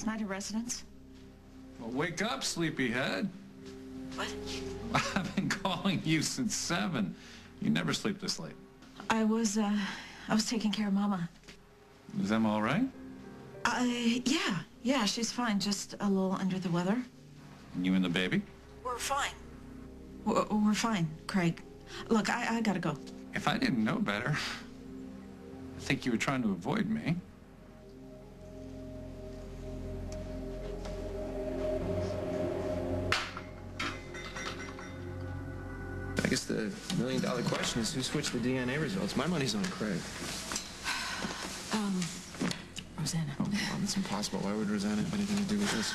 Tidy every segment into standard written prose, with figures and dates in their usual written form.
last night at residence? Well, wake up, sleepyhead. What? I've been calling you since 7. You never sleep this late. I was taking care of Mama. Is Emma all right? Yeah, she's fine. Just a little under the weather. And you and the baby? We're fine. We're fine, Craig. Look, I gotta go. If I didn't know better, I think you were trying to avoid me. I guess the million-dollar question is who switched the DNA results. My money's on Craig. Rosanna. Oh, Mom, it's impossible. Why would Rosanna have anything to do with this?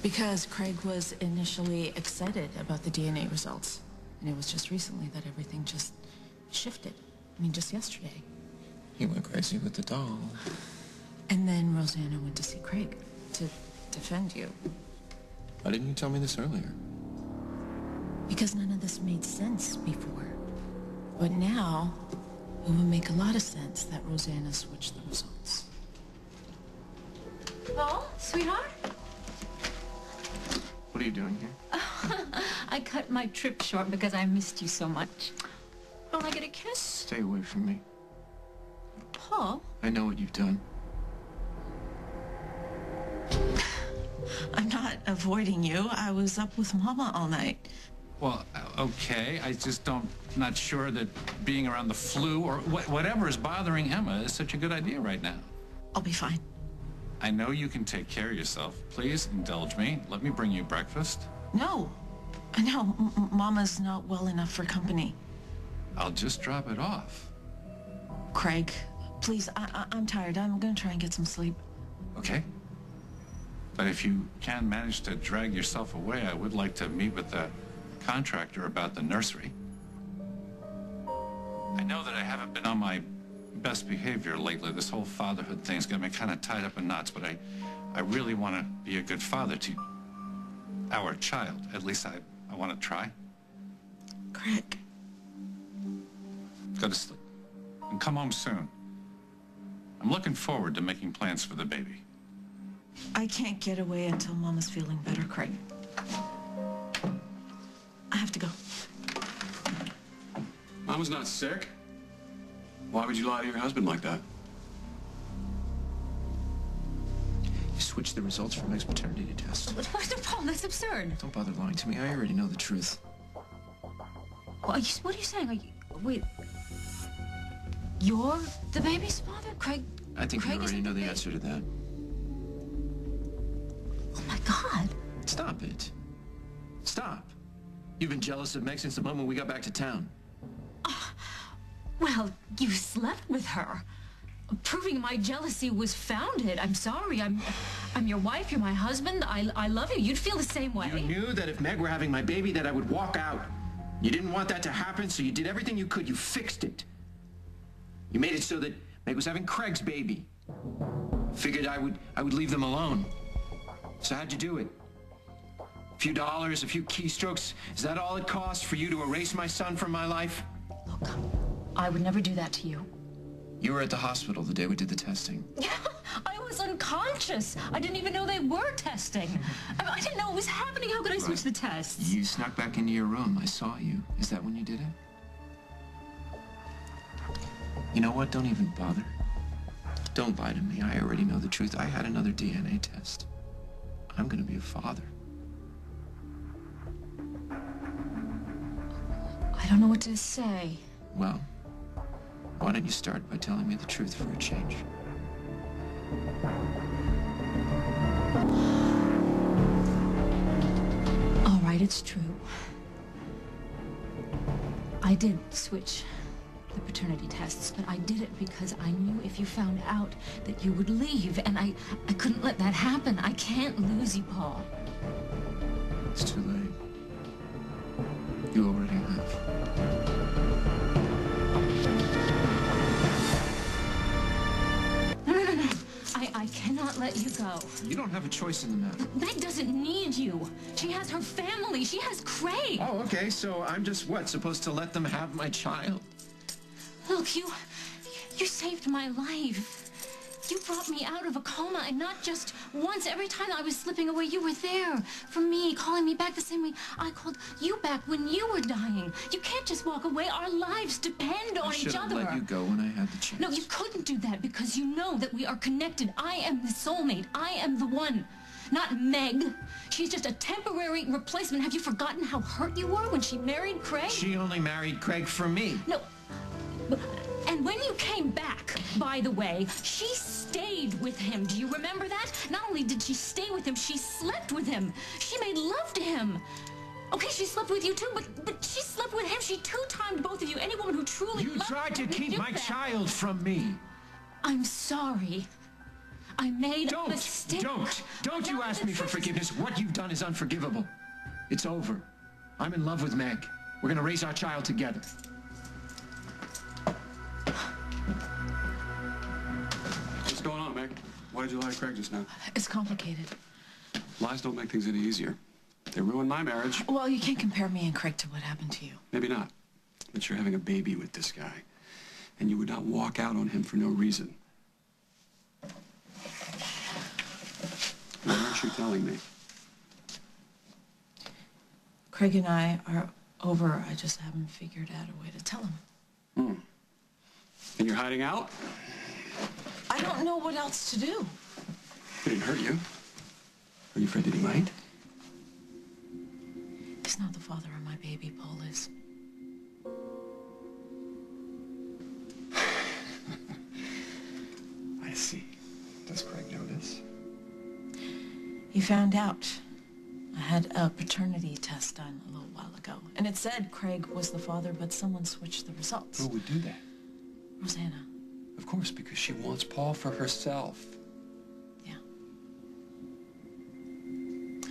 Because Craig was initially excited about the DNA results. And it was just recently that everything just shifted. I mean, just yesterday. He went crazy with the doll. And then Rosanna went to see Craig to defend you. Why didn't you tell me this earlier? Because none of this made sense before. But now, it would make a lot of sense that Rosanna switched the results. Paul, sweetheart? What are you doing here? I cut my trip short because I missed you so much. Don't I get a kiss? Stay away from me. Paul? I know what you've done. I'm not avoiding you. I was up with Mama all night. Well, okay. I just not sure that being around the flu or whatever is bothering Emma is such a good idea right now. I'll be fine. I know you can take care of yourself. Please indulge me. Let me bring you breakfast. No. Mama's not well enough for company. I'll just drop it off. Craig, please, I'm tired. I'm gonna try and get some sleep. Okay? But if you can manage to drag yourself away, I would like to meet with the contractor about the nursery. I know that I haven't been on my best behavior lately. This whole fatherhood thing's got me kind of tied up in knots, but I really want to be a good father to our child. At least I want to try. Craig. Go to sleep. And come home soon. I'm looking forward to making plans for the baby. I can't get away until Mama's feeling better, Craig. I have to go. Mama's not sick. Why would you lie to your husband like that? You switched the results from Meg's paternity test. Paul, that's absurd. Don't bother lying to me. I already know the truth. What are you saying? Wait. You're the baby's father? Craig? I think Craig you already isn't know the the answer to that. Oh, my God. Stop it. Stop. You've been jealous of Meg since the moment we got back to town. Well, you slept with her. Proving my jealousy was founded. I'm sorry. I'm your wife. You're my husband. I love you. You'd feel the same way. You knew that if Meg were having my baby, that I would walk out. You didn't want that to happen, so you did everything you could. You fixed it. You made it so that Meg was having Craig's baby. Figured I would leave them alone. So how'd you do it? A few dollars, a few keystrokes. Is that all it cost for you to erase my son from my life? Look, I would never do that to you. You were at the hospital the day we did the testing. I was unconscious. I didn't even know they were testing. I didn't know it was happening. How could I switch the tests? You snuck back into your room. I saw you. Is that when you did it? You know what? Don't even bother. Don't lie to me. I already know the truth. I had another DNA test. I'm gonna be a father. I don't know what to say. Well, why don't you start by telling me the truth for a change? All right, it's true. I did switch the paternity tests, but I did it because I knew if you found out that you would leave, and I couldn't let that happen. I can't lose you, Paul. It's too late. You already have. No. I cannot let you go. You don't have a choice in the matter. Meg doesn't need you. She has her family. She has Craig. Oh, okay, so I'm just, what, supposed to let them have my child? Look, you saved my life. You brought me out of a coma, and not just once. Every time I was slipping away, you were there for me, calling me back the same way I called you back when you were dying. You can't just walk away. Our lives depend on each other. I should have let you go when I had the chance. No, you couldn't do that because you know that we are connected. I am the soulmate. I am the one. Not Meg. She's just a temporary replacement. Have you forgotten how hurt you were when she married Craig? She only married Craig for me. No. And when you came back, by the way, she stayed with him. Do you remember that? Not only did she stay with him, she slept with him. She made love to him. Okay, she slept with you too, but she slept with him. She two-timed both of you. Any woman who truly You loved tried to him keep knew my that. child from me. I'm sorry. I made a mistake. Don't you ask me for forgiveness. What you've done is unforgivable. It's over. I'm in love with Meg. We're gonna raise our child together. What's going on, Meg? Why did you lie to Craig just now? It's complicated. Lies don't make things any easier. They ruined my marriage. Well, you can't compare me and Craig to what happened to you. Maybe not. But you're having a baby with this guy. And you would not walk out on him for no reason. Why aren't you telling me? Craig and I are over. I just haven't figured out a way to tell him. And you're hiding out? I don't know what else to do. He didn't hurt you. Are you afraid that he might? He's not the father of my baby, Paul is. I see. Does Craig know this? He found out. I had a paternity test done a little while ago, and it said Craig was the father, but someone switched the results. Who would do that? Rosanna. Of course, because she wants Paul for herself. Yeah.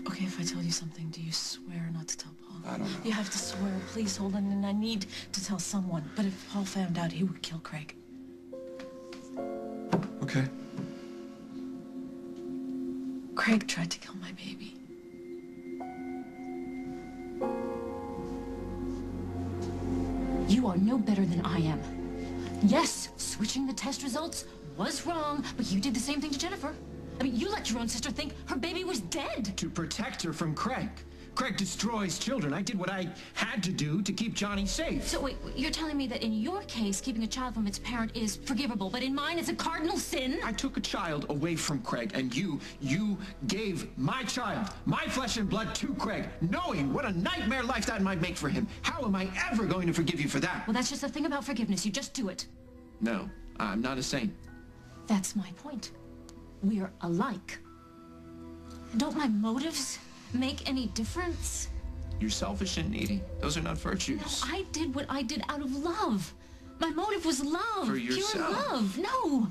Okay, if I tell you something, do you swear not to tell Paul? I don't know. You have to swear. Please hold on, and I need to tell someone. But if Paul found out, he would kill Craig. Okay. Craig tried to kill my baby. You are no better than I am. Yes, switching the test results was wrong, but you did the same thing to Jennifer. I mean, you let your own sister think her baby was dead. To protect her from Craig. Craig destroys children. I did what I had to do to keep Johnny safe. So wait, you're telling me that in your case, keeping a child from its parent is forgivable, but in mine it's a cardinal sin? I took a child away from Craig, and you gave my child, my flesh and blood, to Craig, knowing what a nightmare life that might make for him. How am I ever going to forgive you for that? Well, that's just the thing about forgiveness. You just do it. No, I'm not a saint. That's my point. We're alike. Don't my motives make any difference? You're selfish and needy. Those are not virtues. No, I did what I did out of love. My motive was love. For yourself. Pure love. No.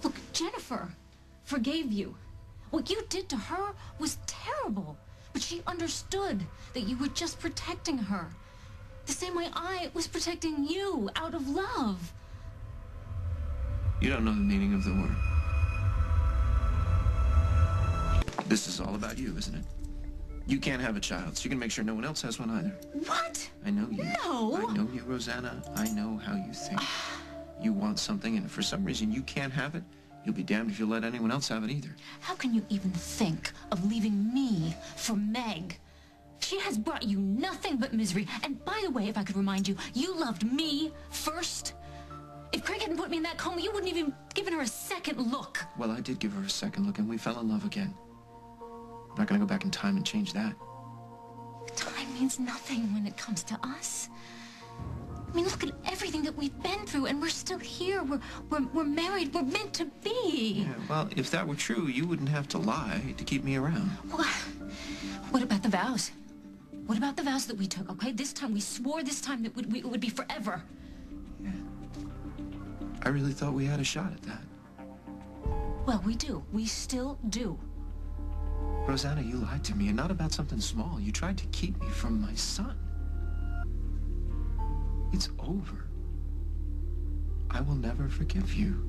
Look, Jennifer forgave you. What you did to her was terrible. But she understood that you were just protecting her. The same way I was protecting you out of love. You don't know the meaning of the word. This is all about you, isn't it? You can't have a child, so you can make sure no one else has one either. What? I know you. No. I know you, Rosanna. I know how you think. You want something, and for some reason you can't have it. You'll be damned if you let anyone else have it either. How can you even think of leaving me for Meg? She has brought you nothing but misery. And by the way, if I could remind you, you loved me first. If Craig hadn't put me in that coma, you wouldn't even given her a second look. Well, I did give her a second look, and we fell in love again. I'm not gonna go back in time and change that. Time means nothing when it comes to us. I mean, look at everything that we've been through, and we're still here. We're married. We're meant to be. Yeah, well, if that were true, you wouldn't have to lie to keep me around. Well, what about the vows? What about the vows that we took, okay? This time, we swore this time that it would be forever. Yeah. I really thought we had a shot at that. Well, we do. We still do. Rosanna, you lied to me, and not about something small. You tried to keep me from my son. It's over. I will never forgive you.